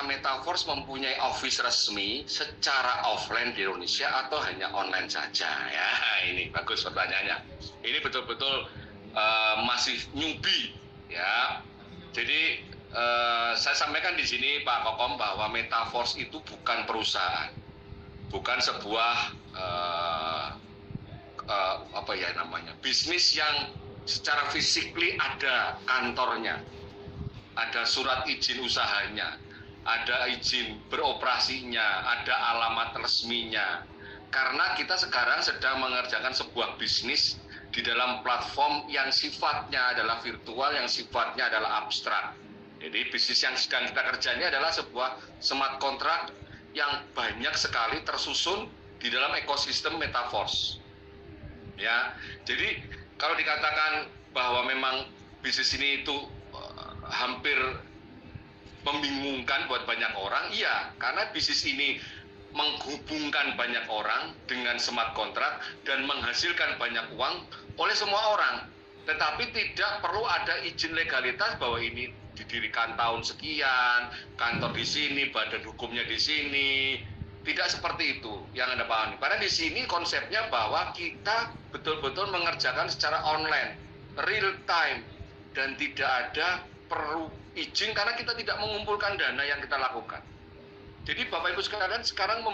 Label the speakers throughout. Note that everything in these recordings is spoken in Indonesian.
Speaker 1: apakah Metaverse mempunyai office resmi secara offline di Indonesia atau hanya online saja? Ya, ini bagus pertanyaannya. Ini betul-betul masih newbie, ya. Jadi saya sampaikan di sini Pak Kokom bahwa Metaverse itu bukan perusahaan, bukan sebuah apa ya namanya, bisnis yang secara fisikly ada kantornya, ada surat izin usahanya, ada izin beroperasinya, ada alamat resminya. Karena kita sekarang sedang mengerjakan sebuah bisnis di dalam platform yang sifatnya adalah virtual, yang sifatnya adalah abstrak. Jadi bisnis yang sedang kita kerjakan ini adalah sebuah smart contract yang banyak sekali tersusun di dalam ekosistem Metaverse. Ya, jadi kalau dikatakan bahwa memang bisnis ini itu hampir membingungkan buat banyak orang, iya, karena bisnis ini menghubungkan banyak orang dengan smart contract dan menghasilkan banyak uang oleh semua orang. Tetapi tidak perlu ada izin legalitas bahwa ini didirikan tahun sekian, kantor di sini, badan hukumnya di sini. Tidak seperti itu yang Anda pahami. Karena di sini konsepnya bahwa kita betul-betul mengerjakan secara online, real time, dan tidak ada perlu izin karena kita tidak mengumpulkan dana yang kita lakukan. Jadi Bapak Ibu sekalian sekarang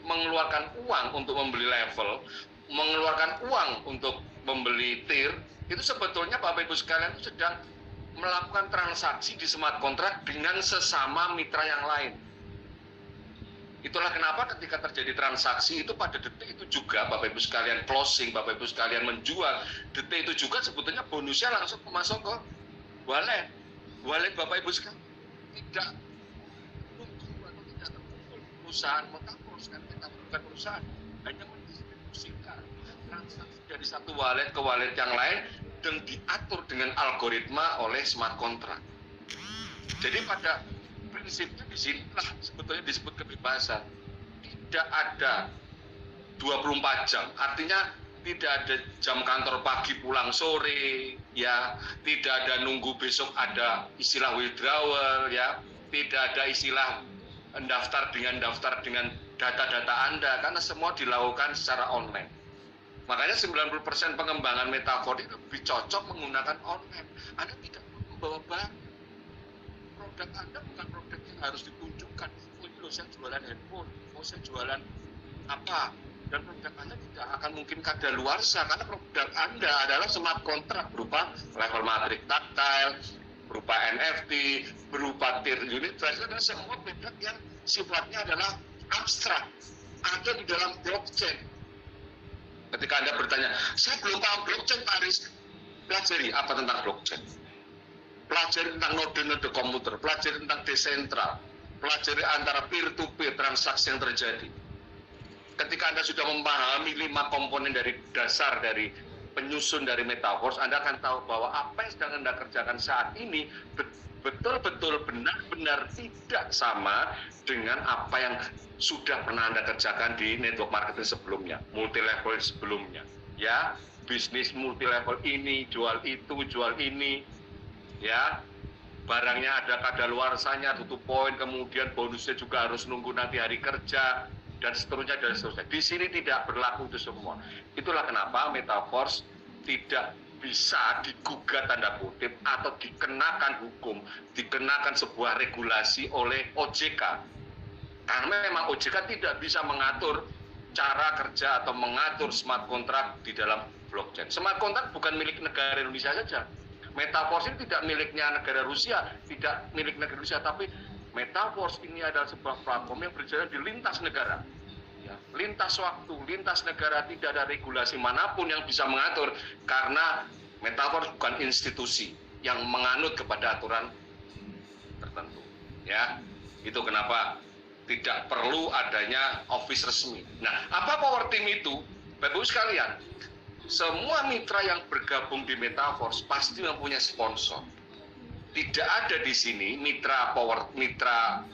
Speaker 1: mengeluarkan uang untuk membeli level, mengeluarkan uang untuk membeli tier, itu sebetulnya Bapak Ibu sekalian sedang melakukan transaksi di smart contract dengan sesama mitra yang lain. Itulah kenapa ketika terjadi transaksi itu pada detik itu juga Bapak Ibu sekalian closing, Bapak Ibu sekalian menjual, detik itu juga sebetulnya bonusnya langsung masuk ke wallet. Wallet Bapak Ibu sekalian tidak tunggu atau tidak terkumpul perusahaan Metaverse, karena kita bukan perusahaan, hanya mendistribusikan transaksi dari satu wallet ke wallet yang lain dan diatur dengan algoritma oleh smart contract. Jadi pada prinsipnya di sinilah sebetulnya disebut kebebasan. Tidak ada 24 jam, artinya tidak ada jam kantor pagi pulang sore, ya, tidak ada nunggu besok ada istilah withdrawal, ya, tidak ada istilah daftar dengan data-data Anda, karena semua dilakukan secara online. Makanya 90% pengembangan Metaverse itu lebih cocok menggunakan online. Anda tidak membawa barang. Produk Anda bukan produk yang harus ditunjukkan. Oh, ini loh saya jualan handphone, oh saya jualan apa. Dan produk Anda tidak akan mungkin kadaluarsa karena produk Anda adalah smart contract berupa level matrik taktil, berupa NFT, berupa tier unit price, dan semua produk yang sifatnya adalah abstrak, ada di dalam blockchain. Ketika Anda bertanya, saya belum paham blockchain Pak Aris, pelajari apa tentang blockchain, pelajari tentang node-node komputer, pelajari tentang desentral, pelajari antara peer-to-peer transaksi yang terjadi. Ketika Anda sudah memahami 5 komponen dari dasar dari penyusun dari Metaverse, Anda akan tahu bahwa apa yang sedang Anda kerjakan saat ini betul-betul benar-benar tidak sama dengan apa yang sudah pernah Anda kerjakan di network marketing sebelumnya, multi level sebelumnya, ya, bisnis multi level ini, jual itu, jual ini, ya, barangnya ada kadaluarsanya, tutup poin, kemudian bonusnya juga harus nunggu nanti hari kerja, dan seterusnya dan seterusnya. Di sini tidak berlaku itu semua. Itulah kenapa Metaverse tidak bisa digugat tanda kutip atau dikenakan hukum, dikenakan sebuah regulasi oleh OJK. Karena memang OJK tidak bisa mengatur cara kerja atau mengatur smart contract di dalam blockchain. Smart contract bukan milik negara Indonesia saja. Metaverse ini tidak miliknya negara Rusia, tidak milik negara Rusia, tapi Metaverse ini adalah sebuah platform yang berjalan di lintas negara, ya, lintas waktu, lintas negara, tidak ada regulasi manapun yang bisa mengatur karena Metaverse bukan institusi yang menganut kepada aturan tertentu. Ya, itu kenapa tidak perlu adanya office resmi. Nah, apa power team itu? Bapak-Ibu sekalian, semua mitra yang bergabung di Metaverse pasti mempunyai sponsor. Tidak ada di sini mitra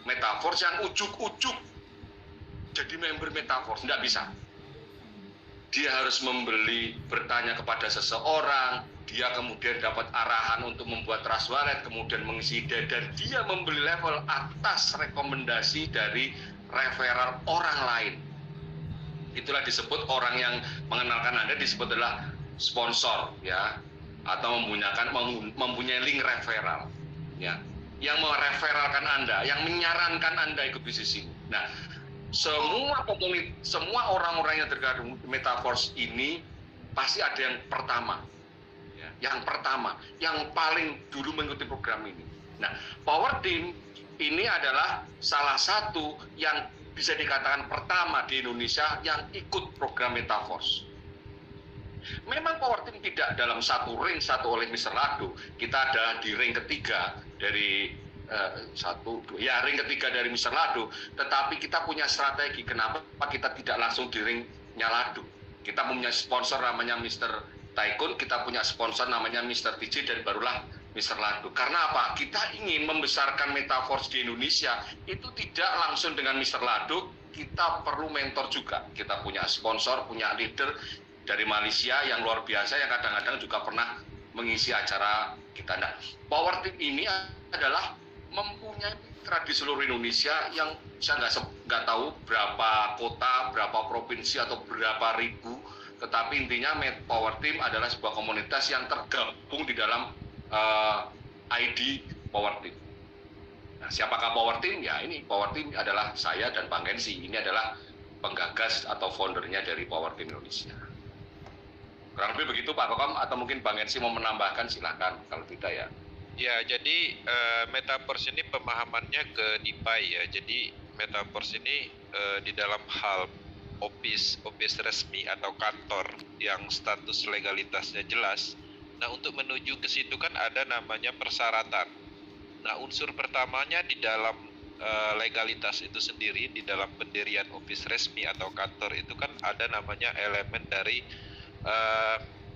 Speaker 1: Metaverse yang ujuk-ujuk jadi member Metaverse, tidak bisa. Dia harus bertanya kepada seseorang, dia kemudian dapat arahan untuk membuat trust wallet, kemudian mengisi dan dia membeli level atas rekomendasi dari referral orang lain. Itulah disebut orang yang mengenalkan Anda disebut adalah sponsor, ya, atau mempunyai link referral, ya, yang mereferalkan Anda, yang menyarankan Anda ikut bisnis ini. Nah, semua orang-orang yang tergabung Metaforce ini pasti ada yang pertama, ya, yang paling dulu mengikuti program ini. Nah, Power Team ini adalah salah satu yang bisa dikatakan pertama di Indonesia yang ikut program Metaforce. Memang Power Team tidak dalam satu ring satu oleh Mr. Lado. Kita ada di ring ketiga dari ring ketiga dari Mr. Lado. Tetapi kita punya strategi. Kenapa kita tidak langsung di ringnya Lado? Kita punya sponsor namanya Mr. Tycoon, kita punya sponsor namanya Mr. TJ, dan barulah Mr. Lado. Karena apa? Kita ingin membesarkan Metaforce di Indonesia itu tidak langsung dengan Mr. Lado. Kita perlu mentor juga. Kita punya sponsor, punya leader dari Malaysia yang luar biasa yang kadang-kadang juga pernah mengisi acara kita. Nah, Power Team ini adalah mempunyai mitra di seluruh Indonesia yang saya nggak tahu berapa kota, berapa provinsi atau berapa ribu, tetapi intinya Power Team adalah sebuah komunitas yang tergabung di dalam ID Power Team. Nah, siapakah Power Team? Ya, ini Power Team adalah saya dan Bang Gensi. Ini adalah penggagas atau foundernya dari Power Team Indonesia. Kurang lebih begitu Pak Kokom, atau mungkin Bang Gensi mau menambahkan, silakan. Kalau tidak ya.
Speaker 2: Ya, jadi Metaverse ini pemahamannya ke DeFi ya. Jadi Metaverse ini di dalam hal office resmi atau kantor yang status legalitasnya jelas. Nah, untuk menuju ke situ kan ada namanya persyaratan. Nah, unsur pertamanya di dalam legalitas itu sendiri, di dalam pendirian office resmi atau kantor itu kan ada namanya elemen dari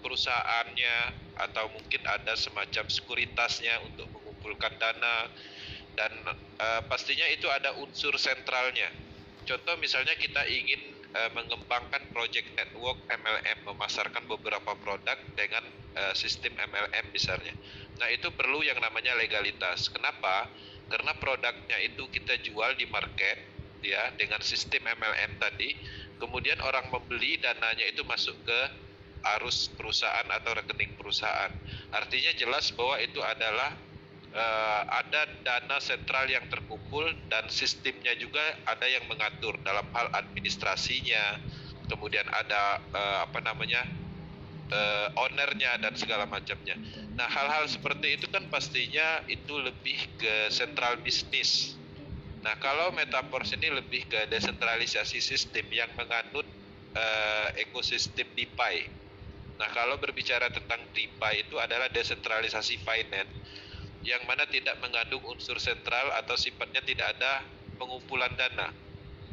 Speaker 2: perusahaannya, atau mungkin ada semacam sekuritasnya untuk mengumpulkan dana, dan pastinya itu ada unsur sentralnya. Contoh misalnya kita ingin mengembangkan project network MLM, memasarkan beberapa produk dengan sistem MLM misalnya. Nah, itu perlu yang namanya legalitas. Kenapa? Karena produknya itu kita jual di market ya dengan sistem MLM tadi, kemudian orang membeli, dananya itu masuk ke arus perusahaan atau rekening perusahaan. Artinya jelas bahwa itu adalah ada dana sentral yang terkumpul, dan sistemnya juga ada yang mengatur dalam hal administrasinya, kemudian ada ownernya dan segala macamnya. Nah, hal-hal seperti itu kan pastinya itu lebih ke sentral bisnis. Nah, kalau Metaverse ini lebih ke desentralisasi sistem yang menganut ekosistem DeFi. Nah, kalau berbicara tentang DeFi itu adalah desentralisasi finance, yang mana tidak mengandung unsur sentral atau sifatnya tidak ada pengumpulan dana.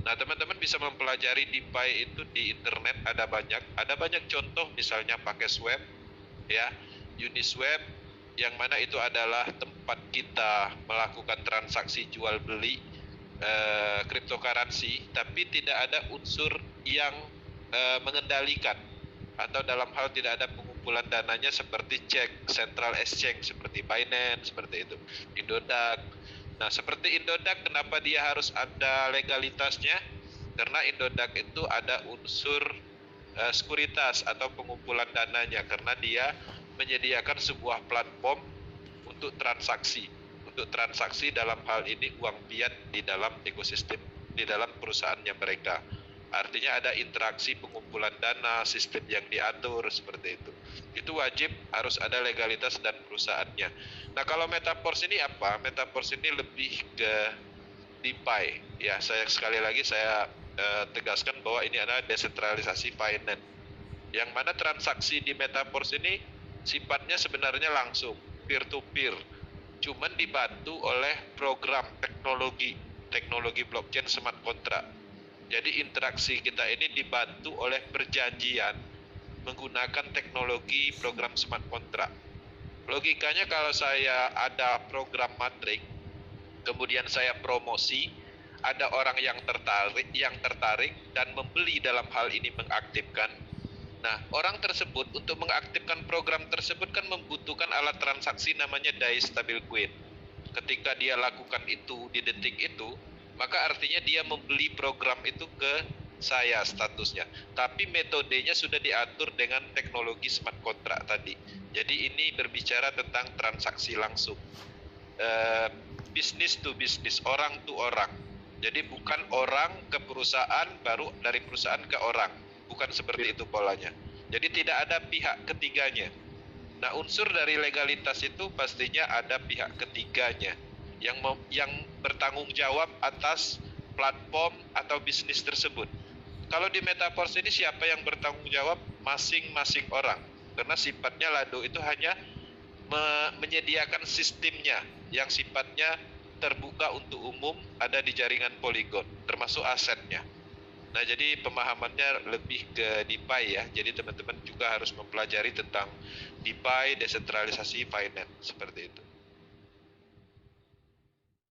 Speaker 2: Nah, teman-teman bisa mempelajari DeFi itu di internet, ada banyak contoh, misalnya pakai Swap, ya, Uniswap, yang mana itu adalah tempat kita melakukan transaksi jual beli cryptocurrency, tapi tidak ada unsur yang mengendalikan, atau dalam hal tidak ada pengumpulan dananya seperti cek central exchange seperti Binance, seperti itu, Indodax. Nah, seperti Indodax, kenapa dia harus ada legalitasnya? Karena Indodax itu ada unsur sekuritas atau pengumpulan dananya, karena dia menyediakan sebuah platform untuk transaksi dalam hal ini uang fiat di dalam ekosistem, di dalam perusahaannya mereka. Artinya ada interaksi pengumpulan dana, sistem yang diatur seperti itu. Itu wajib harus ada legalitas dan perusahaannya. Nah, kalau Metaverse ini apa? Metaverse ini lebih ke DeFi. Ya, sekali lagi saya tegaskan bahwa ini adalah desentralisasi finance. Yang mana transaksi di Metaverse ini sifatnya sebenarnya langsung, peer to peer. Cuman dibantu oleh program teknologi blockchain smart contract. Jadi interaksi kita ini dibantu oleh perjanjian menggunakan teknologi program smart contract. Logikanya kalau saya ada program Matrix, kemudian saya promosi, ada orang yang tertarik dan membeli, dalam hal ini mengaktifkan. Nah, orang tersebut untuk mengaktifkan program tersebut kan membutuhkan alat transaksi namanya DAI stablecoin. Ketika dia lakukan itu di detik itu, maka artinya dia membeli program itu ke saya statusnya. Tapi metodenya sudah diatur dengan teknologi smart contract tadi. Jadi ini berbicara tentang transaksi langsung. Business to business, orang to orang. Jadi bukan orang ke perusahaan, baru dari perusahaan ke orang. Bukan seperti itu polanya. Jadi tidak ada pihak ketiganya. Nah, unsur dari legalitas itu pastinya ada pihak ketiganya yang bertanggung jawab atas platform atau bisnis tersebut. Kalau di Metaverse ini siapa yang bertanggung jawab? Masing-masing orang. Karena sifatnya Lado itu hanya menyediakan sistemnya yang sifatnya terbuka untuk umum, ada di jaringan Polygon, termasuk asetnya. Nah, jadi pemahamannya lebih ke DeFi ya. Jadi teman-teman juga harus mempelajari tentang DeFi, desentralisasi finance, seperti itu.